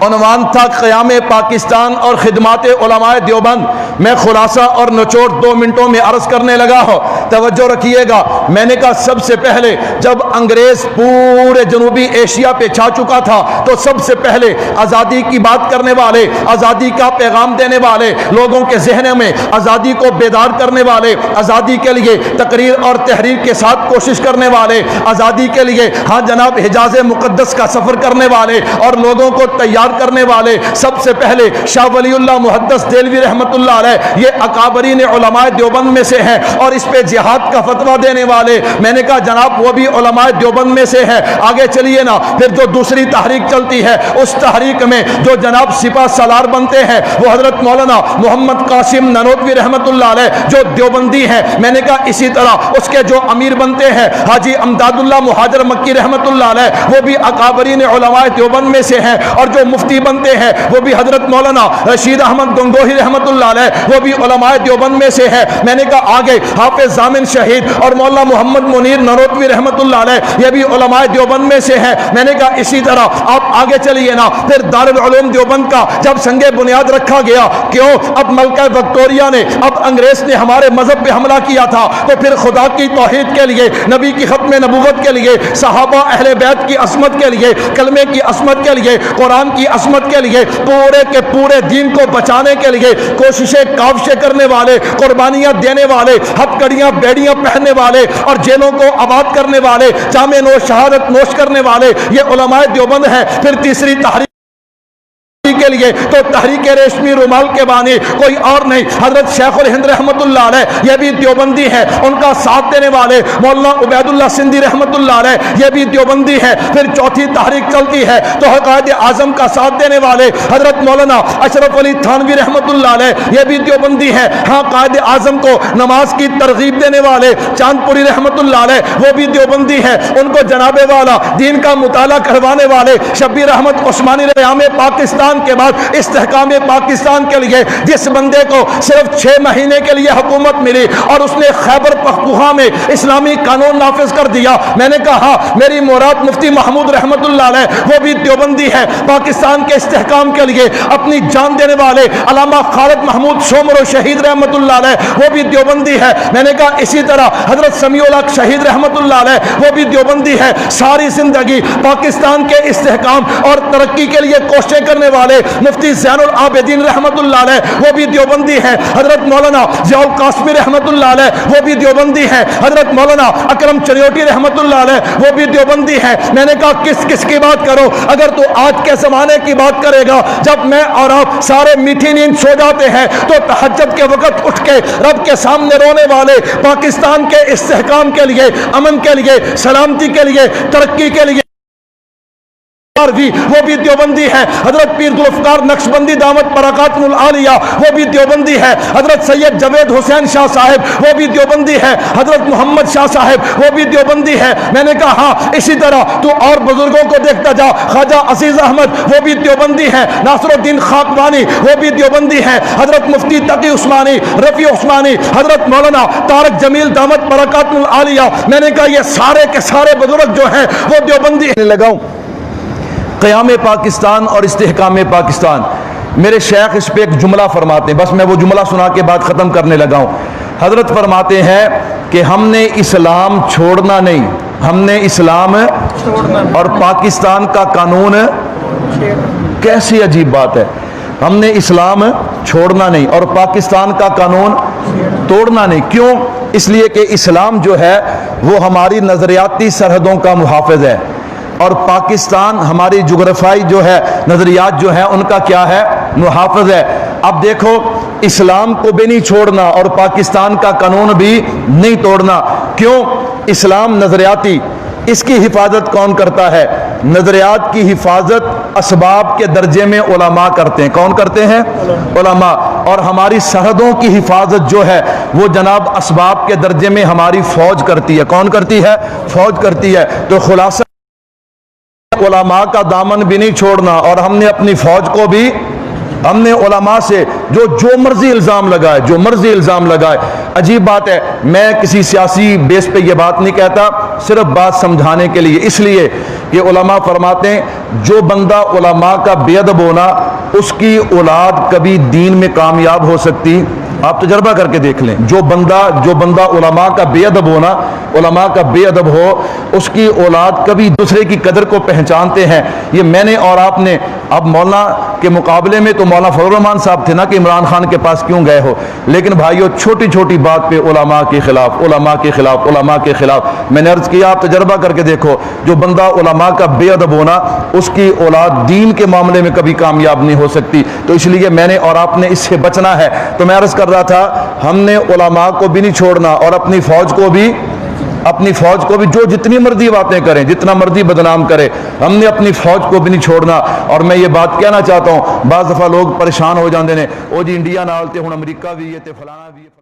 عنوان تھا قیام پاکستان اور خدمات علماء دیوبند۔ میں خلاصہ اور نچوڑ 2 منٹوں میں عرض کرنے لگا ہوں، توجہ رکھیے گا۔ میں نے کہا سب سے پہلے جب انگریز پورے جنوبی ایشیا پہ چھا چکا تھا تو سب سے پہلے آزادی کی بات کرنے والے، آزادی کا پیغام دینے والے، لوگوں کے ذہن میں آزادی کو بیدار کرنے والے، آزادی کے لیے تقریر اور تحریر کے ساتھ کوشش کرنے والے، آزادی کے لیے ہاں جناب حجاز مقدس کا سفر کرنے والے اور لوگوں کو تیار کرنے والے، سب سے پہلے شاہ ولی اللہ محدث دہلوی رحمت اللہ علیہ، یہ اکابرین علماء دیوبند میں سے ہیں اور اس پہ جہاد کا فتویٰ دینے والے۔ میں نے کہا جناب وہ بھی علماء دیوبند میں سے ہیں۔ آگے چلیے نا، پھر جو دوسری تحریک چلتی ہے اس تحریک میں جو جناب سپاہ سالار بنتے ہیں وہ حضرت مولانا محمد قاسم نانوتوی رحمت اللہ علیہ جو دیوبندی ہیں۔ میں نے کہا اسی طرح اس کے جو امیر بنتے ہیں حاجی امداد اللہ مہاجر مکی رحمت اللہ علیہ، وہ بھی اکابرین علماء دیوبند میں سے ہیں، اور جو مفتی بنتے ہیں وہ بھی حضرت مولانا رشید احمد گنگوہی رحمت اللہ علیہ، وہ بھی علماء دیوبند میں سے ہے۔ میں نے کہا آگے حافظ ضامن شہید اور مولانا محمد منیر نانوتوی رحمت اللہ علیہ، یہ بھی علماء دیوبند میں سے ہیں۔ میں نے کہا اسی طرح آپ آگے چلیے نا، پھر دارالعلوم دیوبند کا جب سنگ بنیاد رکھا گیا، کیوں؟ اب ملکہ وکٹوریہ نے، اب انگریز نے ہمارے مذہب پہ حملہ کیا تھا، تو پھر خدا کی توحید کے لیے، نبی کی ختم نبوت کے لیے، صحابہ اہل بیت کی عصمت کے لیے، کلمے کی عصمت کے لیے، قرآن کی عصمت کے لیے، پورے کے پورے دین کو بچانے کے لیے کوششیں کاوشیں کرنے والے، قربانیاں دینے والے، ہتھکڑیاں بیڑیاں پہننے والے اور جیلوں کو آباد کرنے والے، جام نوش شہادت نوش کرنے والے، یہ علماء دیوبند ہیں۔ پھر تیسری تحریک کے لیے تو تحریک ریشمی رومال کے بانی کوئی اور نہیں، حضرت شیخ الہند رحمت اللہ علیہ یہ بھی دیوبندی ہے، ان کا ساتھ دینے والے مولانا عبید اللہ سندھی رحمت اللہ علیہ یہ بھی دیوبندی ہے۔ پھر چوتھی تحریک چلتی ہے تو قائد اعظم کا ساتھ دینے والے حضرت مولانا اشرف علی تھانوی رحمت اللہ علیہ یہ بھی دیوبندی ہے۔ ہاں قائد اعظم کو نماز کی ترغیب دینے والے چاند پوری رحمت اللہ علیہ وہ بھی دیوبندی ہے، ان کو جناب والا دین کا مطالعہ کروانے والے شبیر احمد عثمانی قیام پاکستان کے بعد استحکام پاکستان کے لیے جس بندے کو صرف 6 مہینے کے لیے حکومت ملی اور اس نے خیبر پختونخوا میں اسلامی قانون نافذ کر دیا، میں نے کہا میری مراد مفتی محمود رحمت اللہ علیہ وہ بھی دیوبندی ہے۔ پاکستان کے استحکام کے لیے اپنی جان دینے والے علامہ خالد محمود شومرو شہید رحمت اللہ علیہ وہ بھی دیوبندی ہے۔ میں نے کہا اسی طرح حضرت سمیع الحق شہید رحمت اللہ علیہ وہ بھی دیوبندی ہے۔ ساری زندگی پاکستان کے استحکام اور ترقی کے لیے کوششیں کرنے والے مفتی زین العابدین رحمت اللہ علیہ وہ بھی دیوبندی ہے۔ حضرت مولانا ضیاء القاسمی رحمت اللہ علیہ وہ بھی دیوبندی ہے۔ حضرت مولانا اکرم چریوٹی رحمت اللہ علیہ وہ بھی دیوبندی ہے۔ میں نے کہا کس کی بات کرو؟ اگر تو آج کے زمانے کی بات کرے گا جب میں اور آپ سارے میٹھی نیند سو جاتے ہیں تو تہجد کے وقت اٹھ کے رب کے سامنے رونے والے پاکستان کے استحکام کے لیے، امن کے لیے، سلامتی کے لیے، ترقی کے لیے وہ بھی دیوبندی ہے۔ حضرت پیر ذوالفقار نقشبندی دامت برکاتہ العالیہ وہ بھی دیوبندی ہے۔ حضرت سید جاوید حسین شاہ صاحب وہ بھی دیوبندی ہے۔ حضرت محمد شاہ صاحب وہ بھی دیوبندی ہے۔ میں نے کہا ہاں اسی طرح تو اور بزرگوں کو دیکھتا جا، خواجہ عزیز احمد وہ بھی دیوبندی ہے۔ ناصر الدین خاکوانی وہ بھی دیوبندی ہے۔ حضرت مفتی تقی عثمانی، رفیع عثمانی، حضرت مولانا طارق جمیل دامت برکاتہ العالیہ، میں نے کہا یہ سارے کے سارے بزرگ جو ہیں وہ دیوبندی لگاؤں۔ قیام پاکستان اور استحکام پاکستان، میرے شیخ اس پہ ایک جملہ فرماتے ہیں، بس میں وہ جملہ سنا کے بعد ختم کرنے لگا ہوں۔ حضرت فرماتے ہیں کہ ہم نے اسلام چھوڑنا نہیں، ہم نے اسلام اور پاکستان کا قانون، کیسی عجیب بات ہے، ہم نے اسلام چھوڑنا نہیں اور پاکستان کا قانون توڑنا نہیں۔ کیوں؟ اس لیے کہ اسلام جو ہے وہ ہماری نظریاتی سرحدوں کا محافظ ہے اور پاکستان ہماری جغرافیائی جو ہے نظریات جو ہیں ان کا کیا ہے؟ محافظ ہے۔ اب دیکھو اسلام کو بھی نہیں چھوڑنا اور پاکستان کا قانون بھی نہیں توڑنا۔ کیوں؟ اسلام نظریاتی، اس کی حفاظت کون کرتا ہے؟ نظریات کی حفاظت اسباب کے درجے میں علماء کرتے ہیں۔ کون کرتے ہیں؟ علماء۔ اور ہماری سرحدوں کی حفاظت جو ہے وہ جناب اسباب کے درجے میں ہماری فوج کرتی ہے۔ کون کرتی ہے؟ فوج کرتی ہے۔ تو خلاصہ علماء کا دامن بھی نہیں چھوڑنا اور ہم نے اپنی فوج کو بھی، ہم نے علماء سے جو مرضی الزام لگائے، جو مرضی الزام لگائے۔ عجیب بات ہے، میں کسی سیاسی بیس پہ یہ بات نہیں کہتا، صرف بات سمجھانے کے لیے، اس لیے کہ علماء فرماتے ہیں جو بندہ علماء کا بے ادب ہونا اس کی اولاد کبھی دین میں کامیاب ہو سکتی؟ آپ تجربہ کر کے دیکھ لیں، جو بندہ علماء کا بے ادب ہونا، علماء کا بے ادب ہو، اس کی اولاد کبھی دوسرے کی قدر کو پہچانتے ہیں۔ یہ میں نے اور آپ نے، اب مولانا کے مقابلے میں تو مولانا فضل الرحمان صاحب تھے نا کہ عمران خان کے پاس کیوں گئے ہو، لیکن بھائیو چھوٹی چھوٹی بات پہ علماء کے خلاف، علماء کے خلاف، علماء کے خلاف۔ میں نے عرض کیا آپ تجربہ کر کے دیکھو، جو بندہ علماء کا بے ادب ہونا اس کی اولاد دین کے معاملے میں کبھی کامیاب نہیں ہو سکتی۔ تو اس لیے میں نے اور آپ نے اس سے بچنا ہے۔ تو میں عرض کر رہا تھا ہم نے علماء کو بھی نہیں چھوڑنا اور اپنی فوج کو بھی جو جتنی مرضی باتیں کریں، جتنا مرضی بدنام کرے، ہم نے اپنی فوج کو بھی نہیں چھوڑنا۔ اور میں یہ بات کہنا چاہتا ہوں، بعض دفعہ لوگ پریشان ہو جاندے نے، او جی انڈیا نال تے ہن امریکہ بھی ہے تے فلانا بھی ہے۔